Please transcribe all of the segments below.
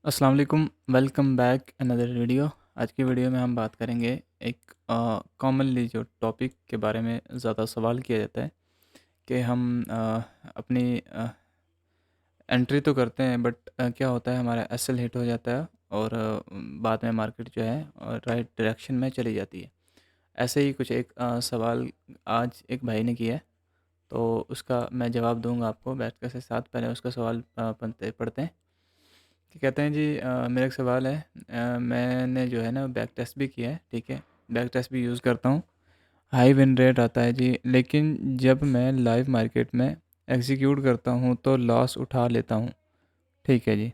अस्सलाम वालेकुम, welcome back another video. आज की वीडियो में हम बात करेंगे एक कॉमनली जो टॉपिक के बारे में ज़्यादा सवाल किया जाता है कि हम अपनी एंट्री तो करते हैं बट क्या होता है हमारा एसएल हिट हो जाता है और बाद में मार्केट जो है राइट डायरेक्शन में चली जाती है। ऐसे ही कुछ एक सवाल आज एक भाई ने किया है, तो उसका मैं जवाब दूंगा आपको बैठ कर से साथ। पहले उसका सवाल पढ़ते पढ़ते हैं कि कहते हैं जी, मेरा एक सवाल है। मैंने जो है ना बैक टेस्ट भी किया है, ठीक है, बैक टेस्ट भी यूज़ करता हूँ। हाई विन रेट आता है जी, लेकिन जब मैं लाइव मार्केट में एग्जीक्यूट करता हूँ तो लॉस उठा लेता हूँ। ठीक है जी।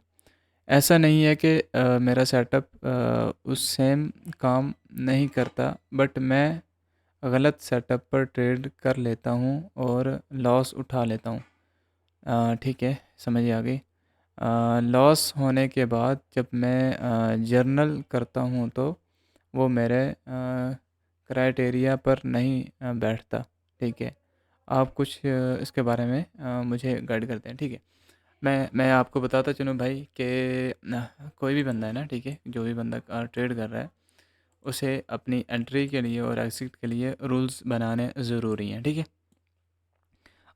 ऐसा नहीं है कि मेरा सेटअप उस सेम काम नहीं करता, बट मैं गलत सेटअप पर ट्रेड कर लेता हूँ और लॉस उठा लेता हूँ। ठीक है, समझ आ गई। लॉस होने के बाद जब मैं जर्नल करता हूँ तो वो मेरे क्राइटेरिया पर नहीं बैठता। ठीक है, आप कुछ इसके बारे में मुझे गाइड करते हैं। ठीक है, मैं आपको बताता चलूँ भाई कि कोई भी बंदा है ना, ठीक है, जो भी बंदा ट्रेड कर रहा है उसे अपनी एंट्री के लिए और एग्जिट के लिए रूल्स बनाने ज़रूरी हैं। ठीक है,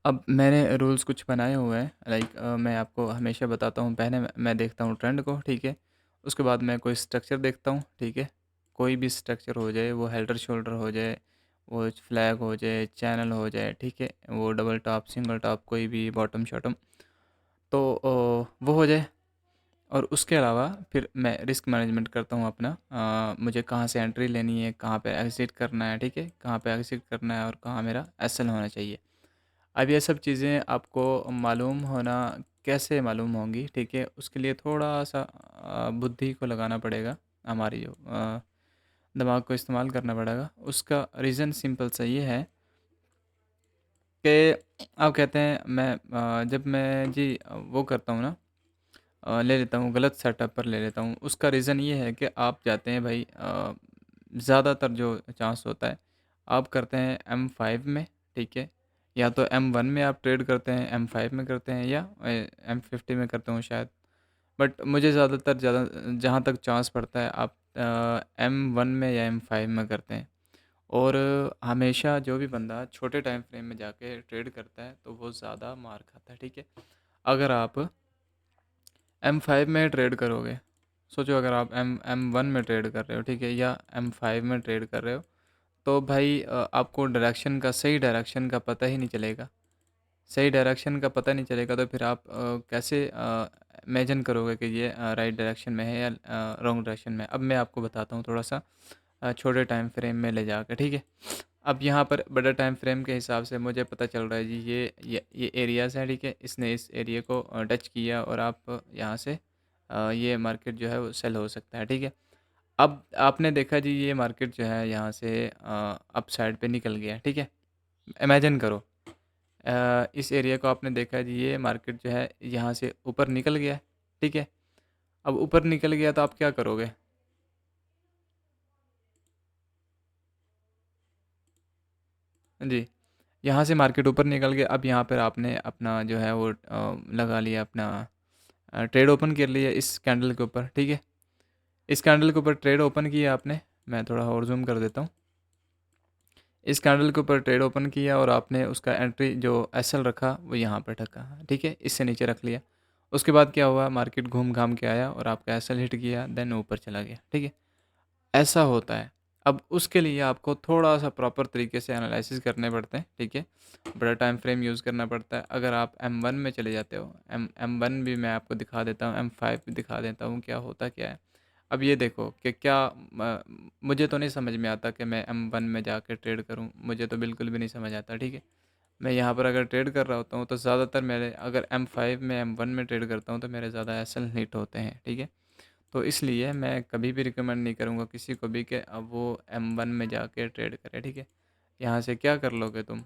अब मैंने रूल्स कुछ बनाए हुए हैं, लाइक मैं आपको हमेशा बताता हूँ। पहले मैं देखता हूँ ट्रेंड को, ठीक है, उसके बाद मैं कोई स्ट्रक्चर देखता हूँ। ठीक है, कोई भी स्ट्रक्चर हो जाए, वो हेल्डर शोल्डर हो जाए, वो फ्लैग हो जाए, चैनल हो जाए, ठीक है, वो डबल टॉप सिंगल टॉप कोई भी बॉटम शॉटम, तो वो हो जाए। और उसके अलावा फिर मैं रिस्क मैनेजमेंट करता हूँ अपना। मुझे कहाँ से एंट्री लेनी है, कहाँ पे एग्ज़िट करना है, ठीक है, कहाँ पे एग्ज़िट करना है और कहाँ मेरा एसएल होना चाहिए। अब ये सब चीज़ें आपको मालूम होना कैसे मालूम होंगी, ठीक है, उसके लिए थोड़ा-सा बुद्धि को लगाना पड़ेगा, हमारी जो दिमाग को इस्तेमाल करना पड़ेगा। उसका रीज़न सिंपल सा ये है कि आप कहते हैं जब मैं जी वो करता हूँ ना, ले लेता हूँ गलत सेटअप पर ले लेता हूँ। उसका रीज़न ये है कि आप जाते हैं भाई, ज़्यादातर जो चांस होता है आप करते हैं M5 में, ठीक है, या तो M1 में आप ट्रेड करते हैं, M5 में करते हैं, या M50 में करते हो शायद। बट मुझे ज़्यादा जहाँ तक चांस पड़ता है आप M1 में या M5 में करते हैं। और हमेशा जो भी बंदा छोटे टाइम फ्रेम में जाके ट्रेड करता है तो वो ज़्यादा मार खाता है। ठीक है, अगर आप M5 में ट्रेड करोगे, सोचो अगर आप M1 में ट्रेड कर रहे हो, ठीक है, या M5 में ट्रेड कर रहे हो, तो भाई आपको डायरेक्शन का, सही डायरेक्शन का पता ही नहीं चलेगा। सही डायरेक्शन का पता नहीं चलेगा तो फिर आप कैसे इमेजिन करोगे कि ये राइट डायरेक्शन में है या रॉन्ग डायरेक्शन में है। अब मैं आपको बताता हूँ थोड़ा-सा छोटे टाइम फ्रेम में ले जाकर, ठीक है। अब यहाँ पर बड़े टाइम फ्रेम के हिसाब से मुझे पता चल रहा है जी, ये एरियाज़ हैं, ठीक है। इसने इस एरिया को टच किया और आप यहाँ से ये मार्केट जो है वो सेल हो सकता है, ठीक है। अब आपने देखा जी ये मार्केट जो है यहाँ से अप साइड पे निकल गया, ठीक है। इमेजिन करो, इस एरिया को आपने देखा जी, ये मार्केट जो है यहाँ से ऊपर निकल गया, ठीक है। अब ऊपर निकल गया तो आप क्या करोगे? जी, यहाँ से मार्केट ऊपर निकल गया। अब यहाँ पर आपने अपना जो है वो लगा लिया अपना, ट्रेड ओपन कर लिया इस कैंडल के ऊपर, ठीक है। इस कैंडल के ऊपर ट्रेड ओपन किया आपने, मैं थोड़ा और ज़ूम कर देता हूँ। इस कैंडल के ऊपर ट्रेड ओपन किया और आपने उसका एंट्री जो एसएल रखा वो यहाँ पर रखा, ठीक है, इससे नीचे रख लिया। उसके बाद क्या हुआ, मार्केट घूम घाम के आया और आपका एसएल हिट किया, देन ऊपर चला गया, ठीक है। ऐसा होता है। अब उसके लिए आपको थोड़ा-सा प्रॉपर तरीके से एनालिसिस करने पड़ते हैं, ठीक है। बड़ा टाइम फ्रेम यूज़ करना पड़ता है। अगर आप M1 में चले जाते हो, M1 भी मैं आपको दिखा देता हूँ, M5 भी दिखा देता हूँ, क्या होता क्या है। अब ये देखो कि क्या मुझे तो नहीं समझ में आता कि मैं M1 में जाके ट्रेड करूँ, मुझे तो बिल्कुल भी नहीं समझ आता, ठीक है। मैं यहाँ पर अगर ट्रेड कर रहा होता हूँ तो ज़्यादातर मेरे, अगर M5 में M1 में ट्रेड करता हूँ तो मेरे ज़्यादा एसएल हिट होते हैं, ठीक है। तो इसलिए मैं कभी भी रिकमेंड नहीं करूँगा किसी को भी कि अब वो M1 में जाके ट्रेड करे, ठीक है। यहाँ से क्या कर लोगे तुम?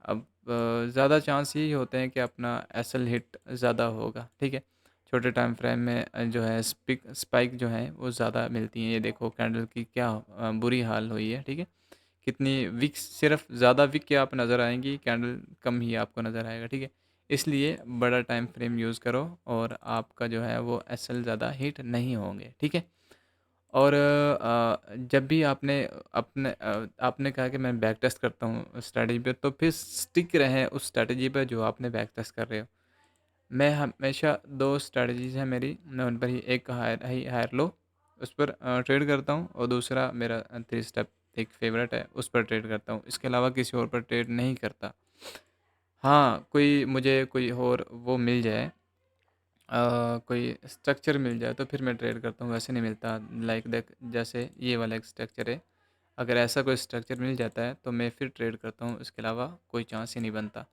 अब ज़्यादा चांस यही होते हैं कि अपना एसएल हिट ज़्यादा होगा, ठीक है। छोटे टाइम फ्रेम में जो है स्पाइक जो है वो ज़्यादा मिलती हैं। ये देखो कैंडल की क्या बुरी हाल हुई है, ठीक है। कितनी विक्स, सिर्फ ज़्यादा विक के आप नज़र आएंगी, कैंडल कम ही आपको नज़र आएगा, ठीक है। इसलिए बड़ा टाइम फ्रेम यूज़ करो और आपका जो है वो एसएल ज़्यादा हिट नहीं होंगे, ठीक है। और जब भी आपने कहा कि मैं बैक टेस्ट करता हूँ स्ट्रैटेजी पे, तो फिर स्टिक रहें उस स्ट्रैटेजी पे जो आपने बैक टेस्ट कर रहे हो। मैं हमेशा 2 स्ट्रैटेजीज़ हैं मेरी, मैं उन पर ही एक हायर लो उस पर ट्रेड करता हूँ, और दूसरा मेरा 3 स्टेप एक फ़ेवरेट है, उस पर ट्रेड करता हूँ। इसके अलावा किसी और पर ट्रेड नहीं करता। हाँ, मुझे कोई और वो मिल जाए, कोई स्ट्रक्चर मिल जाए तो फिर मैं ट्रेड करता हूँ, वैसे नहीं मिलता। लाइक देख, जैसे ये वाला एक स्ट्रक्चर है, अगर ऐसा कोई स्ट्रक्चर मिल जाता है तो मैं फिर ट्रेड करता हूँ, इसके अलावा कोई चांस ही नहीं बनता।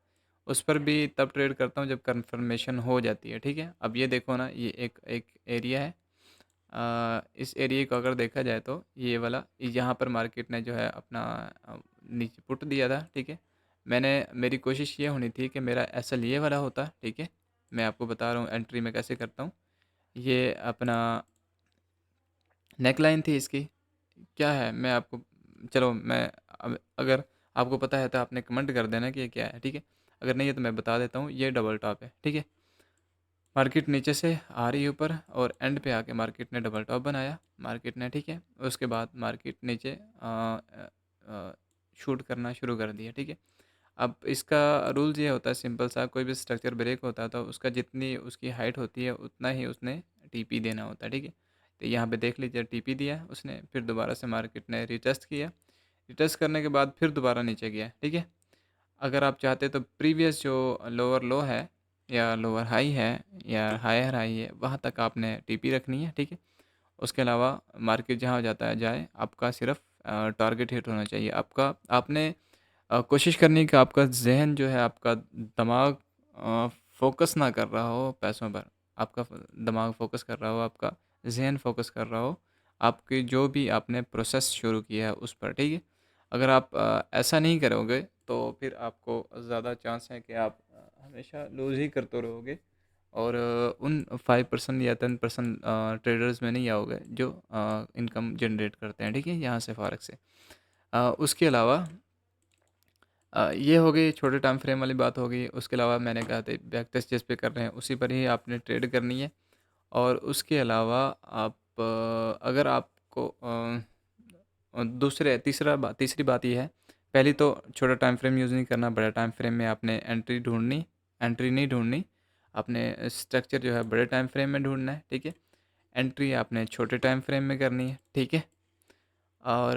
उस पर भी तब ट्रेड करता हूँ जब कंफर्मेशन हो जाती है, ठीक है। अब ये देखो ना, ये एक एक एरिया है। इस एरिया को अगर देखा जाए तो ये वाला, यहाँ पर मार्केट ने जो है अपना नीचे पुट दिया था, ठीक है। मेरी कोशिश ये होनी थी कि मेरा एसएल ये वाला होता, ठीक है। मैं आपको बता रहा हूँ एंट्री में कैसे करता हूँ। ये अपना नेकलाइन थी इसकी, क्या है मैं आपको, चलो मैं, अब अगर आपको पता है तो आपने कमेंट कर देना कि ये क्या है, ठीक है। अगर नहीं है तो मैं बता देता हूँ, ये डबल टॉप है, ठीक है। मार्केट नीचे से आ रही है ऊपर, और एंड पे आके मार्केट ने डबल टॉप बनाया मार्केट ने, ठीक है। उसके बाद मार्केट नीचे शूट करना शुरू कर दिया, ठीक है। अब इसका रूल्स ये होता है सिंपल सा, कोई भी स्ट्रक्चर ब्रेक होता है तो उसका जितनी उसकी हाइट होती है उतना ही उसने टीपी देना होता है, ठीक है। तो यहाँ पे देख लीजिए, टीपी दिया उसने, फिर दोबारा से मार्केट ने रिटेस्ट किया, रिटेस्ट करने के बाद फिर दोबारा नीचे गया, ठीक है। अगर आप चाहते तो प्रीवियस जो लोअर लो है या लोअर हाई है या हायर हाई है, वहाँ तक आपने टीपी रखनी है, ठीक है। उसके अलावा मार्केट जहाँ जाता है जाए, आपका सिर्फ टारगेट हिट होना चाहिए। आपका आपने कोशिश करनी है कि आपका ज़हन जो है, आपका दिमाग फ़ोकस ना कर रहा हो पैसों पर, आपका दिमाग फ़ोकस कर रहा हो, आपका ज़हन फ़ोकस कर रहा हो, आपकी जो भी आपने प्रोसेस शुरू किया है उस पर, ठीक है। अगर आप ऐसा नहीं करोगे तो फिर आपको ज़्यादा चांस है कि आप हमेशा लूज़ ही करते रहोगे, और उन 5% या 10% ट्रेडर्स में नहीं आओगे जो इनकम जनरेट करते हैं, ठीक है, यहाँ से फॉरेक्स से। उसके अलावा ये हो गई छोटे टाइम फ्रेम वाली बात हो गई। उसके अलावा मैंने कहा था बैक टेस्ट जिस पे कर रहे हैं उसी पर ही आपने ट्रेड करनी है। और उसके अलावा आप अगर आपको तीसरी बात ये है, पहली तो छोटा टाइम फ्रेम यूज़ नहीं करना, बड़ा टाइम फ्रेम में आपने एंट्री नहीं ढूंढनी, आपने स्ट्रक्चर जो है बड़े टाइम फ्रेम में ढूंढना है, ठीक है। एंट्री आपने छोटे टाइम फ्रेम में करनी है, ठीक है। और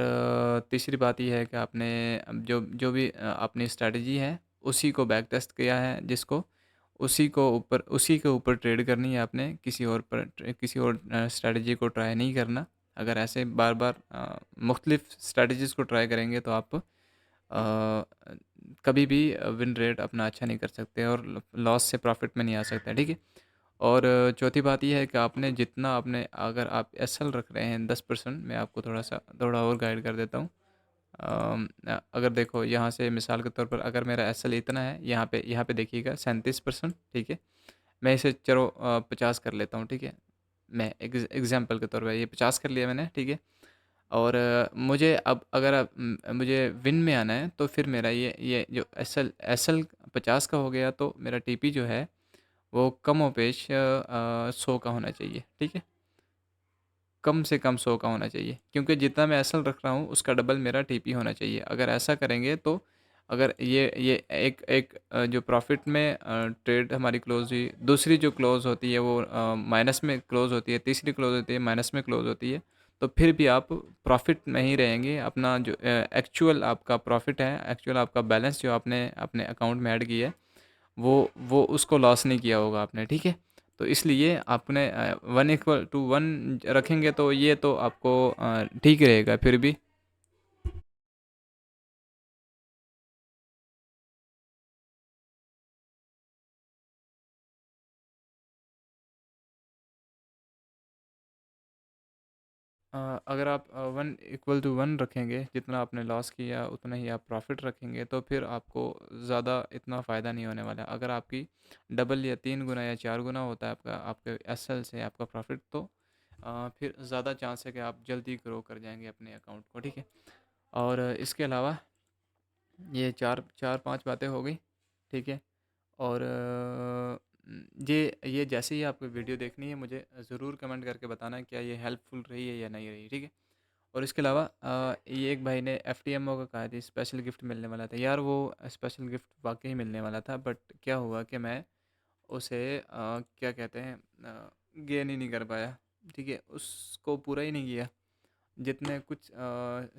तीसरी बात ये है कि आपने अब जो जो भी अपनी स्ट्रैटेजी है उसी को बैक टेस्ट किया है जिसको, उसी के ऊपर ट्रेड करनी है आपने, किसी और स्ट्रैटेजी को ट्राई नहीं करना। अगर ऐसे बार बार मुख्तलिफ स्ट्रैटेजीज़ को ट्राई करेंगे तो आप कभी भी विन रेट अपना अच्छा नहीं कर सकते और लॉस से प्रॉफिट में नहीं आ सकते, ठीक है। और चौथी बात ये है कि आपने जितना आपने, अगर आप एसएल रख रहे हैं 10%, मैं आपको थोड़ा और गाइड कर देता हूँ। अगर देखो यहाँ से मिसाल के तौर पर, अगर मेरा एसएल इतना है, यहाँ पे देखिएगा 37%, ठीक है। मैं इसे चलो 50 कर लेता हूँ, ठीक है। मैं एग्जाम्पल के तौर पर ये 50 कर लिया मैंने, ठीक है। और मुझे अब अगर मुझे विन में आना है तो फिर मेरा ये जो एसएल एसएल 50 का हो गया, तो मेरा टीपी जो है वो कम और पेश 100 का होना चाहिए, ठीक है। कम से कम 100 का होना चाहिए, क्योंकि जितना मैं एसएल रख रहा हूँ उसका डबल मेरा टीपी होना चाहिए। अगर ऐसा करेंगे तो, अगर ये एक एक जो प्रॉफिट में ट्रेड हमारी क्लोज हुई, दूसरी जो क्लोज होती है वो माइनस में क्लोज होती है, तीसरी क्लोज होती है माइनस में क्लोज होती है, तो फिर भी आप प्रॉफिट में ही रहेंगे। अपना जो एक्चुअल आपका प्रॉफिट है, एक्चुअल आपका बैलेंस जो आपने अपने अकाउंट में ऐड किया है, वो उसको लॉस नहीं किया होगा आपने, ठीक है। तो इसलिए आपने 1 = 1 रखेंगे तो ये तो आपको ठीक रहेगा फिर भी। अगर आप 1 = 1 रखेंगे, जितना आपने लॉस किया उतना ही आप प्रॉफिट रखेंगे, तो फिर आपको ज़्यादा इतना फ़ायदा नहीं होने वाला। अगर आपकी डबल या 3 गुना या 4 गुना होता है आपका, आपके एसएल से आपका प्रॉफिट, तो फिर ज़्यादा चांस है कि आप जल्दी ग्रो कर जाएंगे अपने अकाउंट को, ठीक है। और इसके अलावा ये चार चार पांच बातें हो गई, ठीक है। और ये जैसे ही आपको वीडियो देखनी है मुझे ज़रूर कमेंट करके बताना क्या ये हेल्पफुल रही है या नहीं रही, ठीक है? और इसके अलावा ये एक भाई ने एफटीएमओ का कहा था स्पेशल गिफ्ट मिलने वाला था। यार वो स्पेशल गिफ्ट वाक़ई मिलने वाला था, बट क्या हुआ कि मैं उसे क्या कहते हैं गेन ही नहीं कर पाया, ठीक है? उसको पूरा ही नहीं किया। जितने कुछ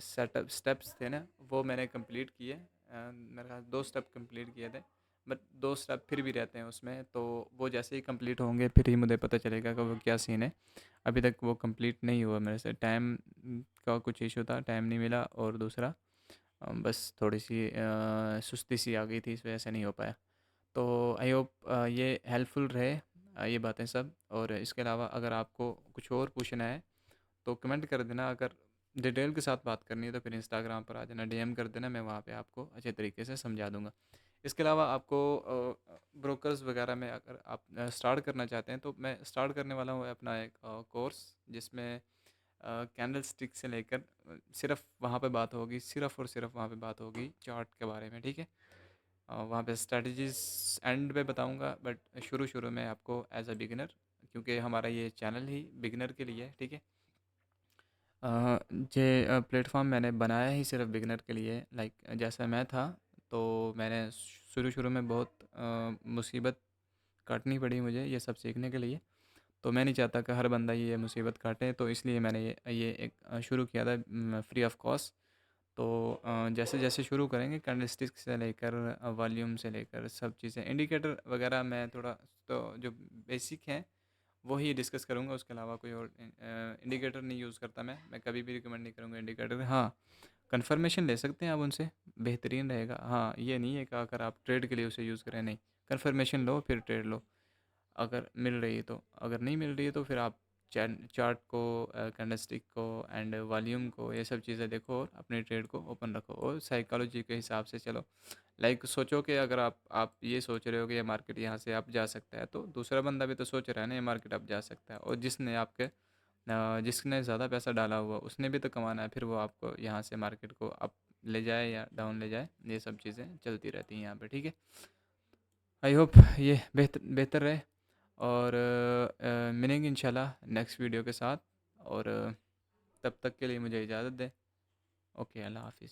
सेटअप स्टेप्स थे ना वो मैंने कंप्लीट किए। मेरे ख्याल 2 स्टेप कंप्लीट किए थे, बट 2 स्टेप फिर भी रहते हैं उसमें, तो वो जैसे ही कंप्लीट होंगे फिर ही मुझे पता चलेगा कि वो क्या सीन है। अभी तक वो कंप्लीट नहीं हुआ मेरे से, टाइम का कुछ इशू था, टाइम नहीं मिला, और दूसरा बस थोड़ी सी सुस्ती सी आ गई थी, इस वजह से नहीं हो पाया। तो आई होप ये हेल्पफुल रहे ये बातें सब। और इसके अलावा अगर आपको कुछ और पूछना है तो कमेंट कर देना। अगर डिटेल के साथ बात करनी है तो फिर इंस्टाग्राम पर आ जाना, डीएम कर देना, मैं वहाँ पे आपको अच्छे तरीके से समझा दूंगा। इसके अलावा आपको ब्रोकर्स वगैरह में अगर आप स्टार्ट करना चाहते हैं तो मैं स्टार्ट करने वाला हूँ अपना एक कोर्स, जिसमें कैंडल स्टिक से लेकर सिर्फ वहाँ पे बात होगी, सिर्फ और सिर्फ वहाँ पे बात होगी चार्ट के बारे में, ठीक है? वहाँ पे स्ट्रेटजीज एंड पे बताऊँगा, बट शुरू शुरू में आपको एज अ बिगिनर, क्योंकि हमारा ये चैनल ही बिगिनर के लिए है, ठीक है? ये प्लेटफॉर्म मैंने बनाया ही सिर्फ बिगिनर के लिए, लाइक जैसा मैं था, तो मैंने शुरू शुरू में बहुत मुसीबत काटनी पड़ी मुझे ये सब सीखने के लिए। तो मैं नहीं चाहता कि हर बंदा ये मुसीबत काटे, तो इसलिए मैंने ये एक शुरू किया था फ्री ऑफ कॉस्ट। तो जैसे जैसे शुरू करेंगे कैंडलस्टिक से लेकर वॉल्यूम से लेकर सब चीज़ें, इंडिकेटर वगैरह मैं थोड़ा तो जो बेसिक हैं वही डिस्कस करूँगा। उसके अलावा कोई और इंडिकेटर नहीं यूज़ करता मैं कभी भी रिकमेंड नहीं करूँगा इंडिकेटर। हाँ, कंफर्मेशन ले सकते हैं आप उनसे, बेहतरीन रहेगा। हाँ, ये नहीं है कि अगर आप ट्रेड के लिए उसे यूज़ करें, नहीं, कंफर्मेशन लो फिर ट्रेड लो, अगर मिल रही है तो। अगर नहीं मिल रही है तो फिर आप चार्ट को, कैंडलस्टिक को एंड वॉल्यूम को, ये सब चीज़ें देखो और अपने ट्रेड को ओपन रखो और साइकोलॉजी के हिसाब से चलो। लाइक सोचो कि अगर आप ये सोच रहे हो कि ये मार्केट यहाँ से आप जा सकता है, तो दूसरा बंदा भी तो सोच रहा है ना ये मार्केट अब जा सकता है, और जिसने ज़्यादा पैसा डाला हुआ उसने भी तो कमाना है, फिर वो आपको यहाँ से मार्केट को अप ले जाए या डाउन ले जाए, ये सब चीज़ें चलती रहती हैं यहाँ पे, ठीक है? आई होप ये बेहतर बेहतर रहे। और मिलेंगे इंशाल्लाह नेक्स्ट वीडियो के साथ। और तब तक के लिए मुझे इजाज़त दें। ओके, अल्लाह हाफ़िज़।